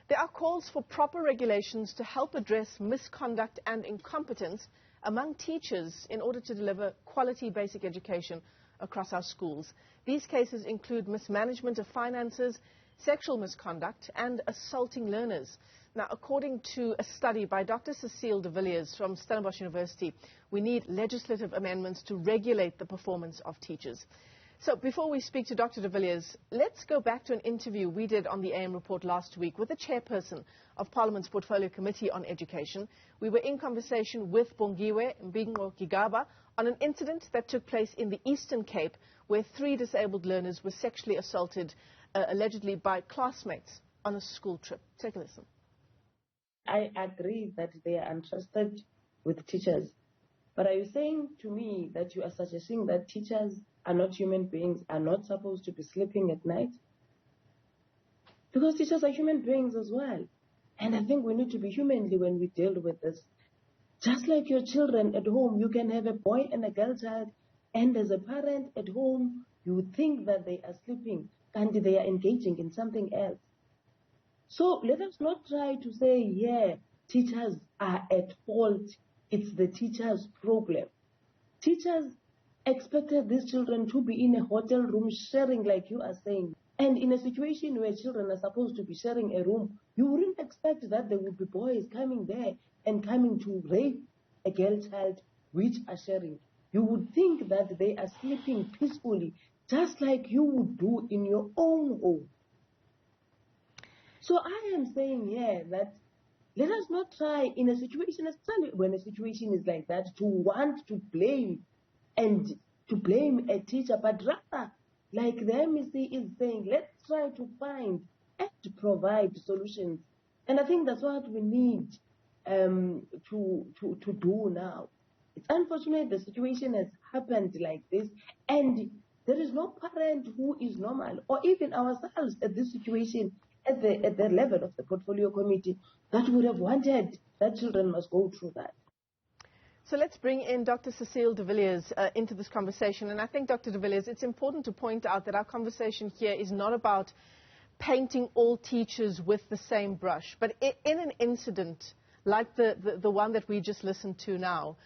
There are calls for proper regulations to help address misconduct and incompetence among teachers in order to deliver quality basic education across our schools. These cases include mismanagement of finances, sexual misconduct, and assaulting learners. Now, according to a study by Dr Cecile de Villiers from Stellenbosch University, we need legislative amendments to regulate the performance of teachers. So before we speak to Dr de Villiers, let's go back to an interview we did on the AM Report last week with the chairperson of Parliament's Portfolio Committee on Education. We were in conversation with Bongiwe Mbingo Gigaba on an incident that took place in the Eastern Cape where 3 disabled learners were sexually assaulted, allegedly by classmates on a school trip. Take a listen. I agree that they are entrusted with teachers. But are you saying to me that you are suggesting that teachers are not human beings, are not supposed to be sleeping at night? Because teachers are human beings as well. And I think we need to be humanly when we deal with this. Just like your children at home, you can have a boy and a girl child, and as a parent at home, you would think that they are sleeping and they are engaging in something else. So let us not try to say, yeah, teachers are at fault. It's the teachers' problem. Teachers expected these children to be in a hotel room sharing like you are saying. And in a situation where children are supposed to be sharing a room, you wouldn't expect that there would be boys coming there and coming to rape a girl child which are sharing. You would think that they are sleeping peacefully, just like you would do in your own home. So I am saying here that let us not try in a situation, especially when a situation is like that, to want to blame and to blame a teacher, but rather, like the MEC is saying, let's try to find and to provide solutions. And I think that's what we need to do now. It's unfortunate the situation has happened like this, and there is no parent who is normal, or even ourselves at this situation, at the level of the portfolio committee, that would have wanted that children must go through that. So let's bring in Dr Cecile de Villiers into this conversation. And I think, Dr de Villiers, it's important to point out that our conversation here is not about painting all teachers with the same brush. But in an incident like the one that we just listened to now,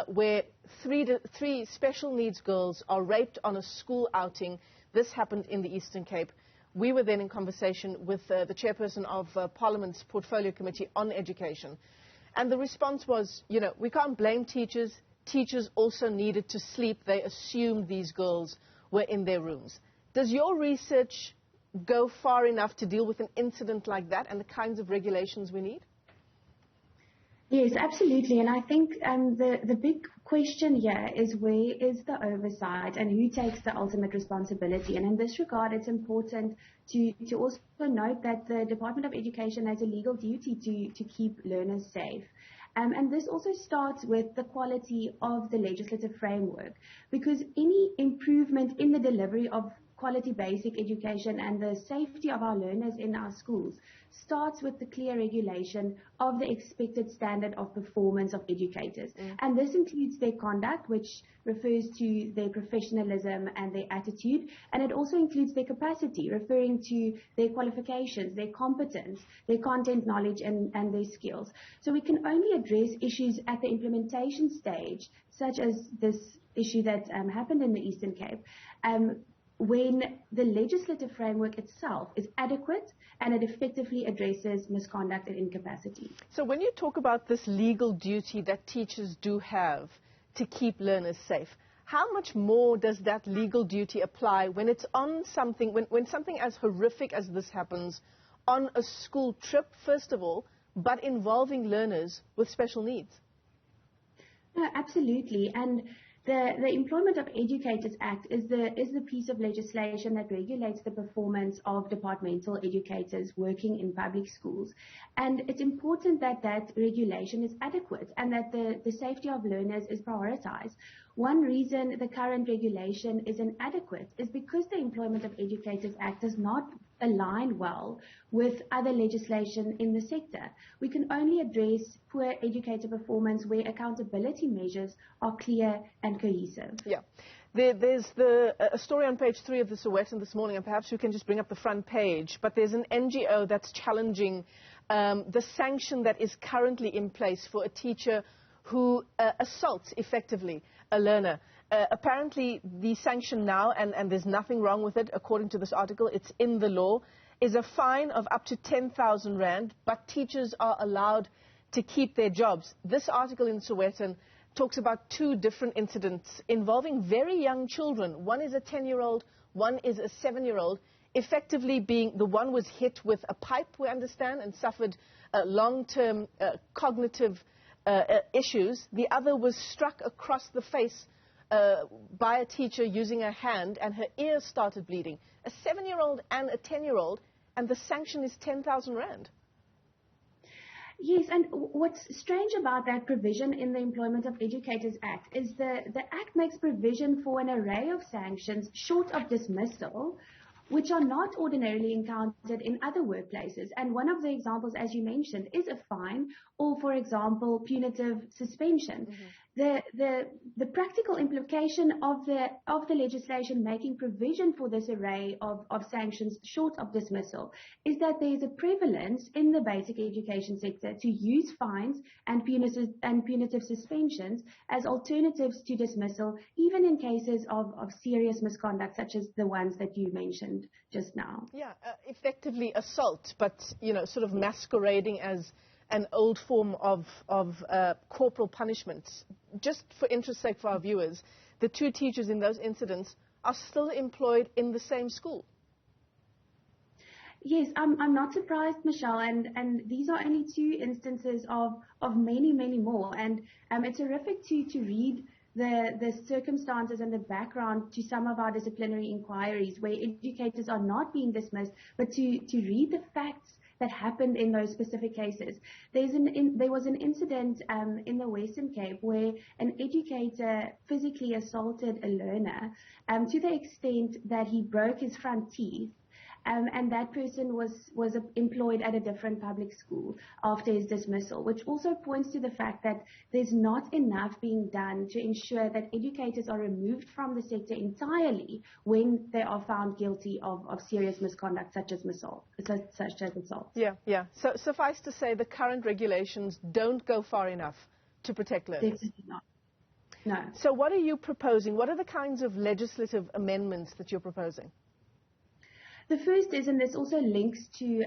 where three special needs girls are raped on a school outing, this happened in the Eastern Cape. We were then in conversation with the chairperson of Parliament's Portfolio Committee on Education. And the response was, you know, we can't blame teachers. Teachers also needed to sleep. They assumed these girls were in their rooms. Does your research go far enough to deal with an incident like that and the kinds of regulations we need? Yes, absolutely. And I think the big question here is where is the oversight and who takes the ultimate responsibility? And in this regard, it's important to also note that the Department of Education has a legal duty to keep learners safe. And this also starts with the quality of the legislative framework, because any improvement in the delivery of quality basic education and the safety of our learners in our schools starts with the clear regulation of the expected standard of performance of educators. And this includes their conduct, which refers to their professionalism and their attitude, and it also includes their capacity, referring to their qualifications, their competence, their content knowledge and their skills. So we can only address issues at the implementation stage, such as this issue that happened in the Eastern Cape, when the legislative framework itself is adequate and it effectively addresses misconduct and incapacity. So when you talk about this legal duty that teachers do have to keep learners safe, how much more does that legal duty apply when it's on something, when something as horrific as this happens on a school trip, first of all, but involving learners with special needs? No, absolutely. And the Employment of Educators Act is the piece of legislation that regulates the performance of departmental educators working in public schools. And it's important that that regulation is adequate and that the safety of learners is prioritized. One reason the current regulation is inadequate is because the Employment of Educators Act does not align well with other legislation in the sector. We can only address poor educator performance where accountability measures are clear and cohesive. Yeah. There's a story on page 3 of the Sowetan this morning, and perhaps you can just bring up the front page, but there's an NGO that's challenging the sanction that is currently in place for a teacher who assaults, effectively, a learner. Apparently, the sanction now, and there's nothing wrong with it, according to this article, it's in the law, is a fine of up to 10,000 rand, but teachers are allowed to keep their jobs. This article in Sowetan talks about 2 different incidents involving very young children. One is a 10-year-old, one is a 7-year-old, effectively being, the one was hit with a pipe, we understand, and suffered long-term cognitive issues. The other was struck across the face by a teacher using a hand, and her ears started bleeding. A 7-year-old and a 10-year-old, and the sanction is 10,000 rand. Yes, and what's strange about that provision in the Employment of Educators Act is the Act makes provision for an array of sanctions short of dismissal, which are not ordinarily encountered in other workplaces. And one of the examples, as you mentioned, is a fine or, for example, punitive suspension. Mm-hmm. The practical implication of the legislation making provision for this array of sanctions short of dismissal is that there is a prevalence in the basic education sector to use fines and punitive suspensions as alternatives to dismissal, even in cases of serious misconduct such as the ones that you mentioned just now. Yeah, effectively assault, but sort of masquerading as an old form of corporal punishment. Just for interest's sake for our viewers, the 2 teachers in those incidents are still employed in the same school. Yes, I'm not surprised, Michelle, and these are only 2 instances of many, many more. And it's horrific to read the circumstances and the background to some of our disciplinary inquiries where educators are not being dismissed, but to read the facts that happened in those specific cases. There was an incident in the Western Cape where an educator physically assaulted a learner to the extent that he broke his front teeth. And that person was employed at a different public school after his dismissal, which also points to the fact that there's not enough being done to ensure that educators are removed from the sector entirely when they are found guilty of serious misconduct such as assault. Yeah. So suffice to say, the current regulations don't go far enough to protect learners. Definitely not. No. So what are you proposing? What are the kinds of legislative amendments that you're proposing? The first is, and this also links to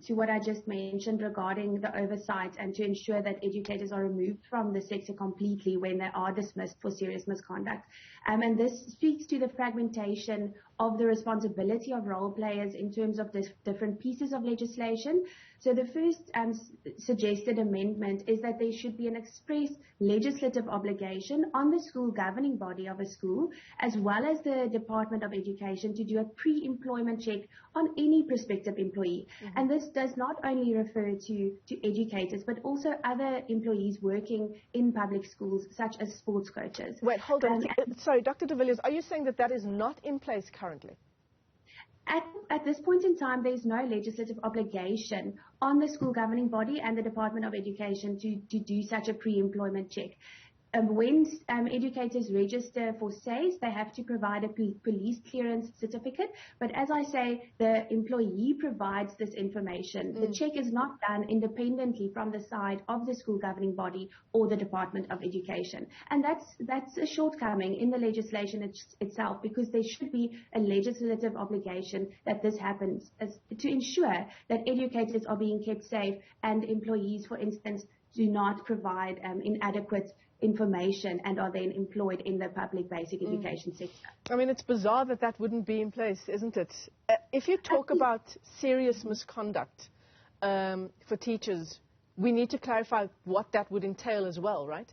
what I just mentioned regarding the oversight and to ensure that educators are removed from the sector completely when they are dismissed for serious misconduct. And this speaks to the fragmentation of the responsibility of role players in terms of different pieces of legislation. So the first suggested amendment is that there should be an express legislative obligation on the school governing body of a school, as well as the Department of Education, to do a pre-employment check on any prospective employee. Mm-hmm. And this does not only refer to educators, but also other employees working in public schools, such as sports coaches. Wait, hold on. Sorry, Dr. De Villiers, are you saying that is not in place currently? At this point in time, there is no legislative obligation on the school governing body and the Department of Education to do such a pre-employment check. When educators register for SAYS, they have to provide a police clearance certificate. But as I say, the employee provides this information. The check is not done independently from the side of the school governing body or the Department of Education. And that's a shortcoming in the legislation itself, because there should be a legislative obligation that this happens to ensure that educators are being kept safe and employees, for instance, do not provide inadequate information and are then employed in the public basic education sector. I mean, it's bizarre that wouldn't be in place, isn't it? If you talk about serious misconduct for teachers, we need to what that would entail as well, right?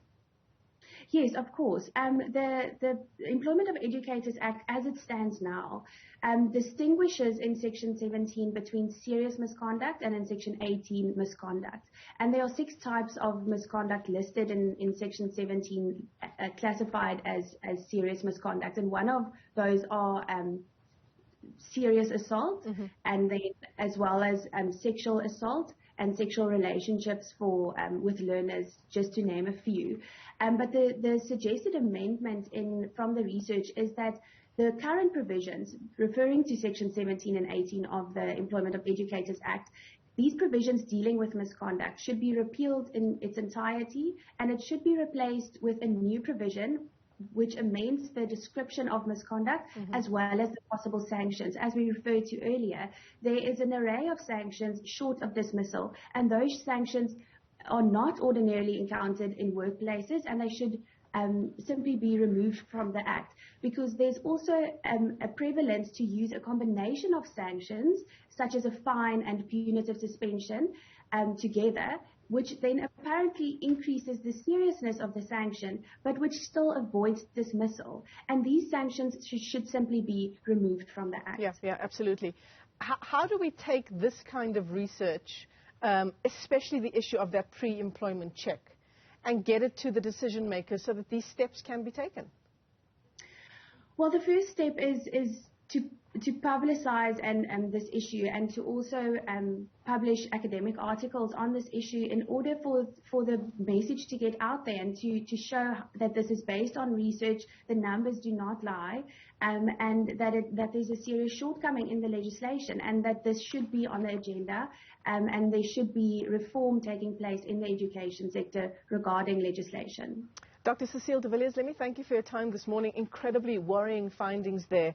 Yes, of course. The Employment of Educators Act, as it stands now, distinguishes in Section 17 between serious misconduct and in Section 18 misconduct. And there are 6 types of misconduct listed in Section 17 classified as serious misconduct. And one of those are serious assault, and then as well as sexual assault and sexual relationships with learners, just to name a few. But the suggested amendment from the research is that the current provisions, referring to Section 17 and 18 of the Employment of Educators Act, these provisions dealing with misconduct should be repealed in its entirety, and it should be replaced with a new provision which amends the description of misconduct as well as the possible sanctions. As we referred to earlier, there is an array of sanctions short of dismissal, and those sanctions are not ordinarily encountered in workplaces, and they should simply be removed from the Act, because there's also a prevalence to use a combination of sanctions, such as a fine and punitive suspension together, which then apparently increases the seriousness of the sanction, but which still avoids dismissal. And these sanctions should simply be removed from the Act. Yeah, absolutely. How do we take this kind of research, especially the issue of that pre-employment check, and get it to the decision makers so that these steps can be taken? Well, the first step is to publicize this issue, and to also publish academic articles on this issue in order for the message to get out there, and to show that this is based on research, the numbers do not lie, and that there's a serious shortcoming in the legislation, and that this should be on the agenda, and there should be reform taking place in the education sector regarding legislation. Dr. Cecile de Villiers, let me thank you for your time this morning. Incredibly worrying findings there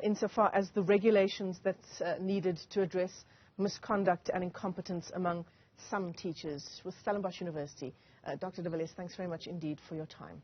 insofar as the regulations that's needed to address misconduct and incompetence among some teachers. With Stellenbosch University, Dr. de Villiers, thanks very much indeed for your time.